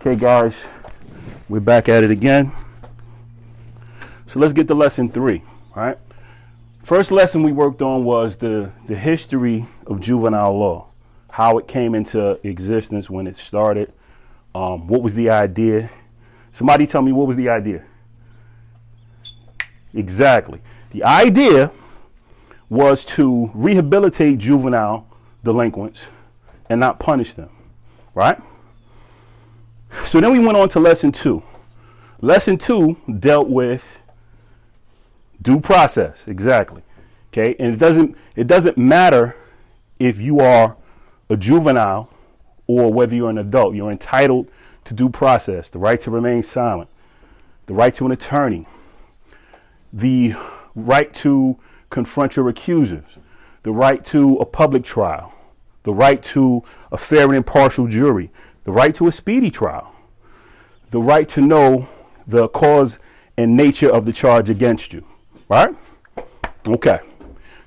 Okay, guys, we're back at it again. So let's get to lesson 3, all right? First lesson we worked on was the history of juvenile law, how it came into existence, when it started, what was the idea. Somebody tell me, what was the idea? Exactly. The idea was to rehabilitate juvenile delinquents and not punish them, right? So then we went on to lesson 2. Lesson 2 dealt with due process. Exactly. Okay. And it doesn't matter if you are a juvenile or whether you're an adult. You're entitled to due process, the right to remain silent, the right to an attorney, the right to confront your accusers, the right to a public trial, the right to a fair and impartial jury, the right to a speedy trial, the right to know the cause and nature of the charge against you, right? Okay.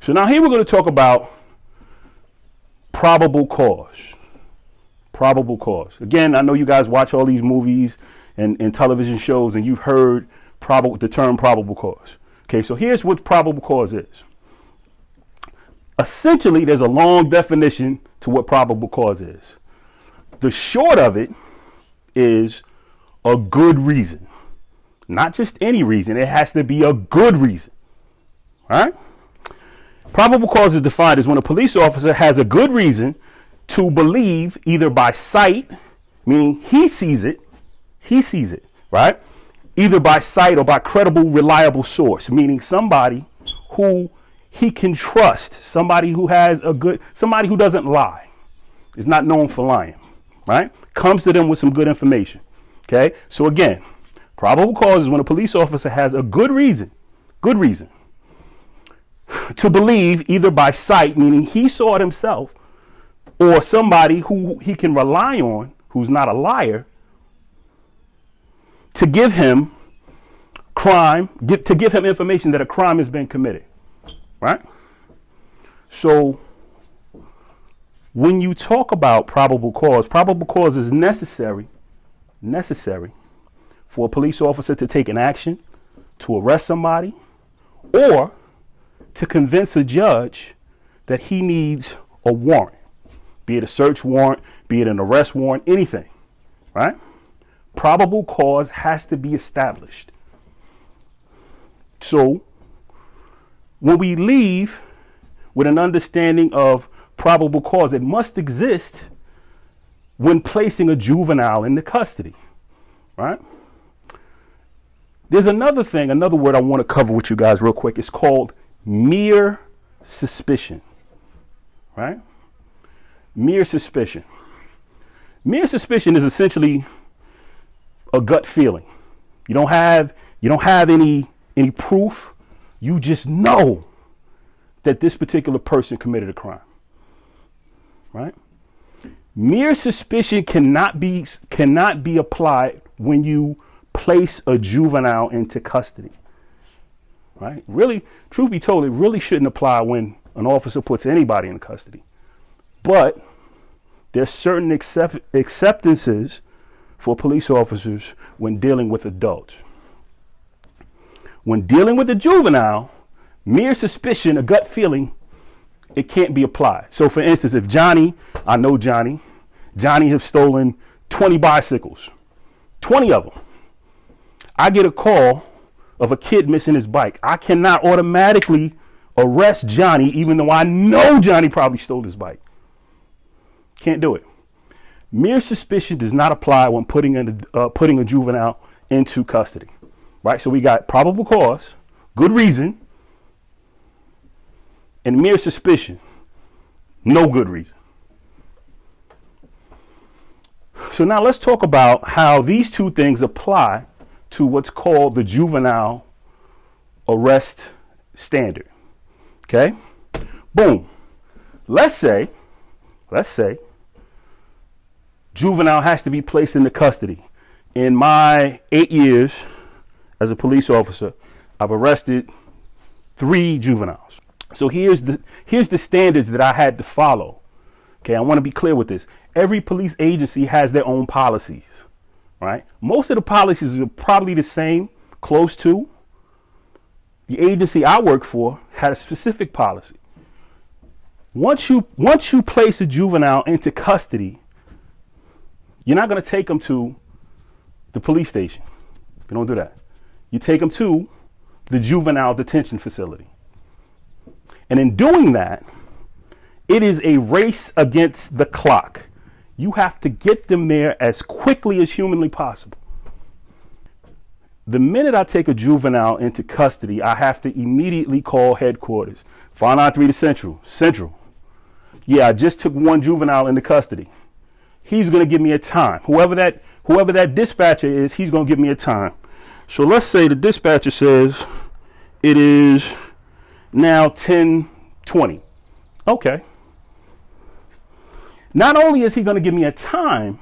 So now here we're going to talk about probable cause. Probable cause. Again, I know you guys watch all these movies and television shows, and you've heard the term probable cause. Okay, so here's what probable cause is. Essentially, there's a long definition to what probable cause is. The short of it is a good reason. Not just any reason. It has to be a good reason. All right? Probable cause is defined as when a police officer has a good reason to believe, either by sight, meaning he sees it, right? Either by sight or by credible, reliable source, meaning somebody who he can trust, somebody who doesn't lie, is not known for lying, right? Comes to them with some good information. Okay. So again, probable cause is when a police officer has a good reason to believe, either by sight, meaning he saw it himself, or somebody who he can rely on, who's not a liar, to give him information that a crime has been committed, right? So when you talk about probable cause is necessary for a police officer to take an action, to arrest somebody, or to convince a judge that he needs a warrant, be it a search warrant, be it an arrest warrant, anything, right? Probable cause has to be established. So when we leave with an understanding of probable cause, it must exist when placing a juvenile into custody, right? There's another word I want to cover with you guys real quick. It's called mere suspicion, right? Mere suspicion. Mere suspicion is essentially a gut feeling. You don't have any proof. You just know that this particular person committed a crime, right? Mere suspicion cannot be applied when you place a juvenile into custody, right? Really, truth be told, it really shouldn't apply when an officer puts anybody in custody. But there's certain acceptances for police officers when dealing with adults. When dealing with a juvenile, mere suspicion, a gut feeling, it can't be applied. So for instance, if I know Johnny has stolen 20 bicycles, 20 of them. I get a call of a kid missing his bike. I cannot automatically arrest Johnny, even though I know Johnny probably stole his bike. Can't do it. Mere suspicion does not apply when putting a juvenile into custody, right? So we got probable cause, good reason, and mere suspicion, no good reason. So now let's talk about how these two things apply to what's called the juvenile arrest standard. Okay? Boom. Let's say juvenile has to be placed into custody. In my 8 years as a police officer, I've arrested 3 juveniles. So here's the standards that I had to follow. Okay, I want to be clear with this. Every police agency has their own policies. right? Most of the policies are probably the same, close to. The agency I work for had a specific policy. Once you place a juvenile into custody, you're not going to take them to the police station. You don't do that. You take them to the juvenile detention facility. And in doing that, it is a race against the clock. You have to get them there as quickly as humanly possible. The minute I take a juvenile into custody, I have to immediately call headquarters. 593 to Central. Central. Yeah, I just took one juvenile into custody. He's going to give me a time. Whoever that dispatcher is, he's going to give me a time. So let's say the dispatcher says it is now 10:20. Okay. Not only is he going to give me a time,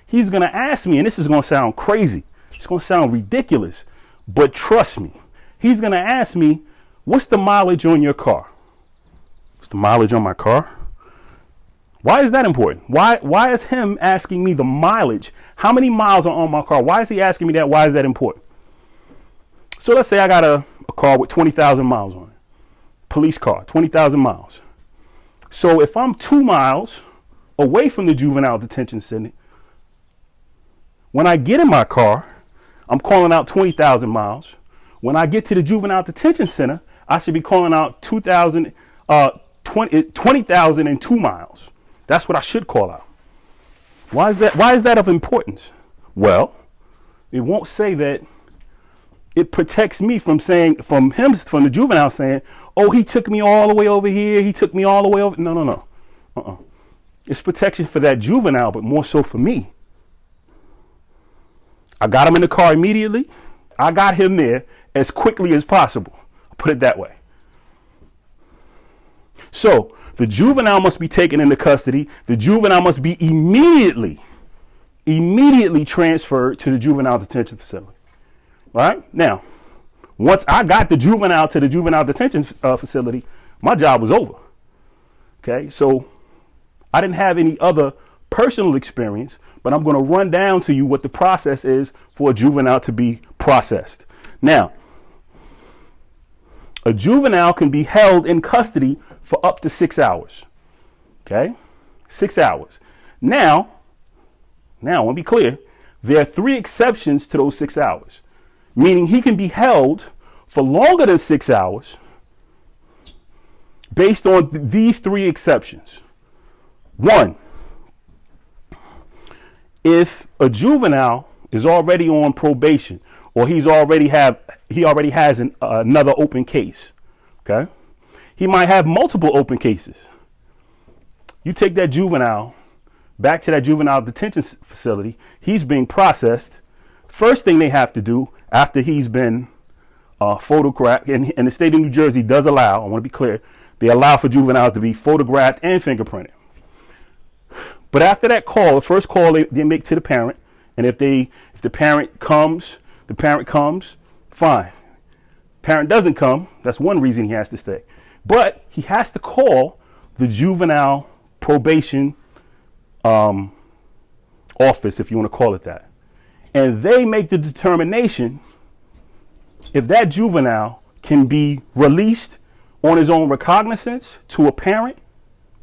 he's going to ask me, and this is going to sound crazy. It's going to sound ridiculous, but trust me, he's going to ask me, what's the mileage on your car? What's the mileage on my car? Why is that important? Why is him asking me the mileage? How many miles are on my car? Why is he asking me that? Why is that important? So let's say I got a car with 20,000 miles on it. Police car, 20,000 miles. So if I'm 2 miles away from the juvenile detention center, when I get in my car, I'm calling out 20,000 miles. When I get to the juvenile detention center, I should be calling out 20,002 miles. That's what I should call out. Why is that? Why is that of importance? Well, it won't say that. It protects me from the juvenile saying, oh, he took me all the way over here. He took me all the way over. No. It's protection for that juvenile, but more so for me. I got him in the car immediately. I got him there as quickly as possible. I'll put it that way. So the juvenile must be taken into custody. The juvenile must be immediately transferred to the juvenile detention facility. Right? Now, once I got the juvenile to the juvenile detention facility, my job was over. Okay, so I didn't have any other personal experience, but I'm going to run down to you what the process is for a juvenile to be processed. Now, a juvenile can be held in custody for up to 6 hours. Okay, 6 hours. Now, I want to be clear. There are 3 exceptions to those 6 hours, meaning he can be held for longer than 6 hours based on these 3 exceptions. 1, if a juvenile is already on probation or he already has another open case, okay? He might have multiple open cases. You take that juvenile back to that juvenile detention facility. He's being processed. First thing they have to do after he's been photographed, and the state of New Jersey does allow, I want to be clear, they allow for juveniles to be photographed and fingerprinted. But after that call, the first call they make to the parent, and if the parent comes, fine. Parent doesn't come, that's one reason he has to stay. But he has to call the juvenile probation office, if you want to call it that. And they make the determination if that juvenile can be released on his own recognizance to a parent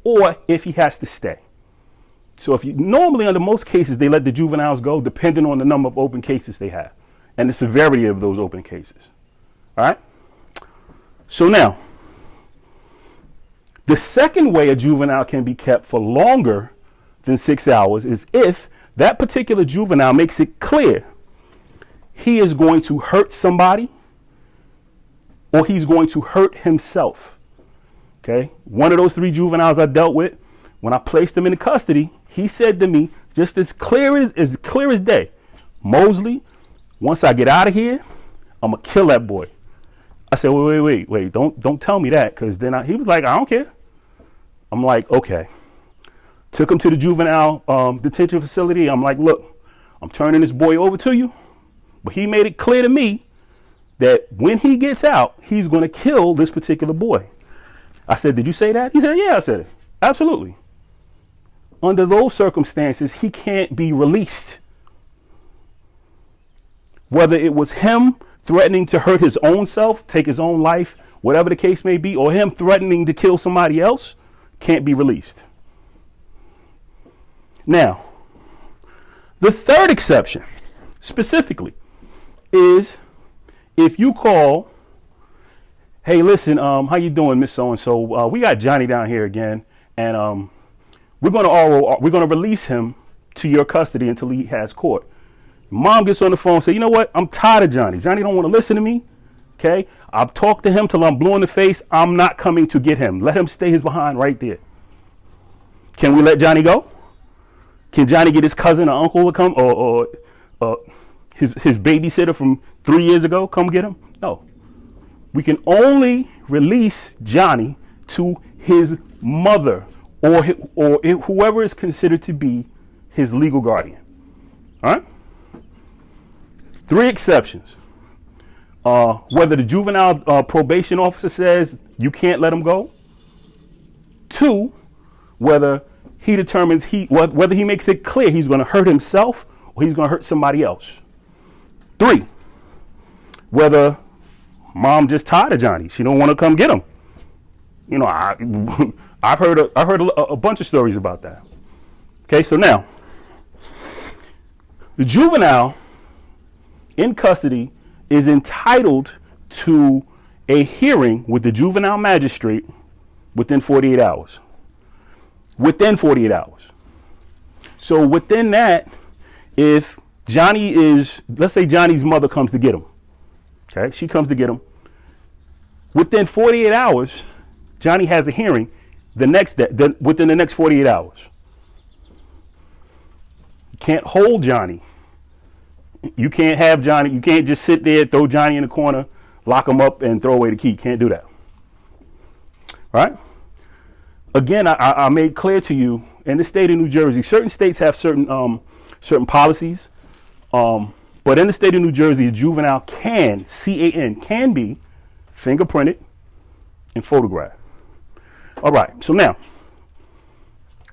or if he has to stay. So normally under most cases, they let the juveniles go depending on the number of open cases they have and the severity of those open cases. All right. So now, the second way a juvenile can be kept for longer than 6 hours is if that particular juvenile makes it clear he is going to hurt somebody or he's going to hurt himself. Okay. One of those 3 juveniles I dealt with, when I placed him in custody, he said to me, just as clear as day, Moseley, once I get out of here, I'm gonna kill that boy. I said, wait, don't tell me that, because then he was like, I don't care. I'm like, okay. Took him to the juvenile detention facility. I'm like, look, I'm turning this boy over to you, but he made it clear to me that when he gets out, he's gonna kill this particular boy. I said, did you say that? He said, yeah, I said it. Absolutely. Under those circumstances, he can't be released. whether it was him threatening to hurt his own self, take his own life, whatever the case may be, or him threatening to kill somebody else, can't be released. Now, the third exception specifically is if you call, hey, listen, how you doing, Miss So-and-so? We got Johnny down here again, and we're going to release him to your custody until he has court. Mom gets on the phone and say, you know what? I'm tired of Johnny. Johnny don't want to listen to me. Okay, I've talked to him till I'm blue in the face. I'm not coming to get him. Let him stay his behind right there. Can we let Johnny go? Can Johnny get his cousin or uncle to come, or his babysitter from 3 years ago come get him? No. We can only release Johnny to his mother or whoever is considered to be his legal guardian. All right? 3 exceptions. Whether the juvenile probation officer says you can't let him go. 2, whether he determines whether he makes it clear he's going to hurt himself or he's going to hurt somebody else. 3, whether mom just tired of Johnny. She don't want to come get him. You know, I've heard a bunch of stories about that. Okay, so now the juvenile in custody is entitled to a hearing with the juvenile magistrate within 48 hours. Within 48 hours. So within that, if Johnny let's say Johnny's mother comes to get him. Okay, she comes to get him. Within 48 hours, Johnny has a hearing within the next 48 hours. You can't hold Johnny. You can't have Johnny. You can't just sit there, throw Johnny in the corner, lock him up, and throw away the key. Can't do that. All right? Again, I made clear to you, in the state of New Jersey, certain states have certain policies. But in the state of New Jersey, a juvenile C-A-N, can be fingerprinted and photographed. All right. So now,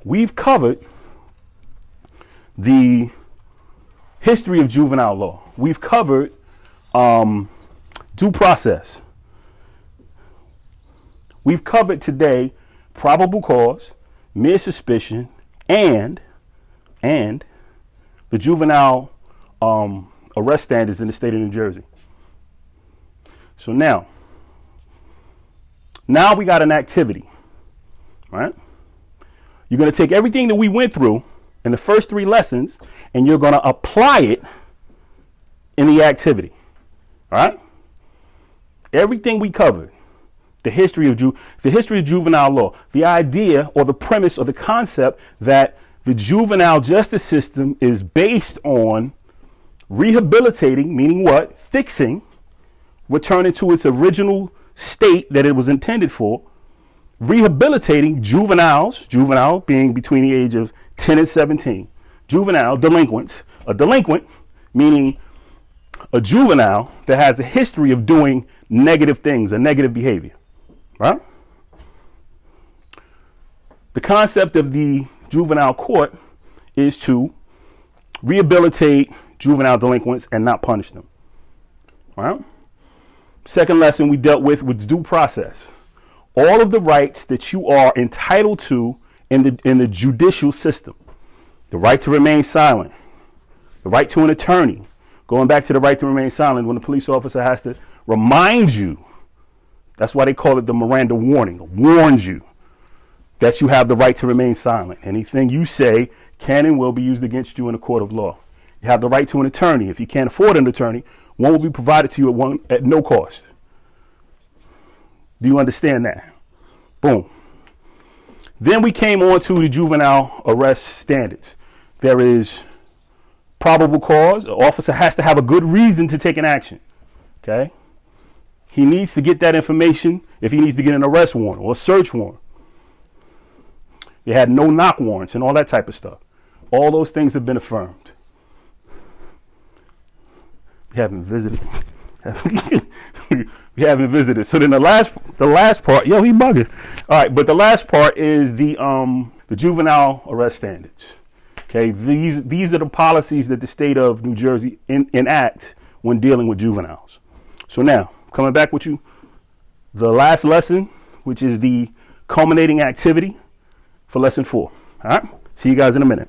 we've covered the history of juvenile law. We've covered due process. We've covered today probable cause, mere suspicion, and the juvenile arrest standards in the state of New Jersey. So now we got an activity, right? You're going to take everything that we went through in the first 3 lessons, and you're going to apply it in the activity. All right? Everything we covered, the history of juvenile law, the idea or the premise or the concept that the juvenile justice system is based on rehabilitating, meaning what? Fixing, returning to its original state that it was intended for, rehabilitating juvenile being between the age of 10 and 17, juvenile delinquents, a delinquent meaning a juvenile that has a history of doing negative things, a negative behavior, right? The concept of the juvenile court is to rehabilitate juvenile delinquents and not punish them. All right? Second lesson we dealt with due process. All of the rights that you are entitled to in the judicial system. The right to remain silent, the right to an attorney. Going back to the right to remain silent, when the police officer has to remind you, that's why they call it the Miranda warning, warns you that you have the right to remain silent. Anything you say can and will be used against you in a court of law. You have the right to an attorney. If you can't afford an attorney, one will be provided to you at no cost. Do you understand that? Boom. Then we came on to the juvenile arrest standards. There is probable cause. The officer has to have a good reason to take an action. Okay? He needs to get that information if he needs to get an arrest warrant or a search warrant. They had no knock warrants and all that type of stuff. All those things have been affirmed. We haven't visited. We haven't visited. So then the last part, yo, he bugging. All right, but the last part is the juvenile arrest standards. Okay, these are the policies that the state of New Jersey enact when dealing with juveniles. So now, coming back with you, the last lesson, which is the culminating activity for lesson 4. All right, see you guys in a minute.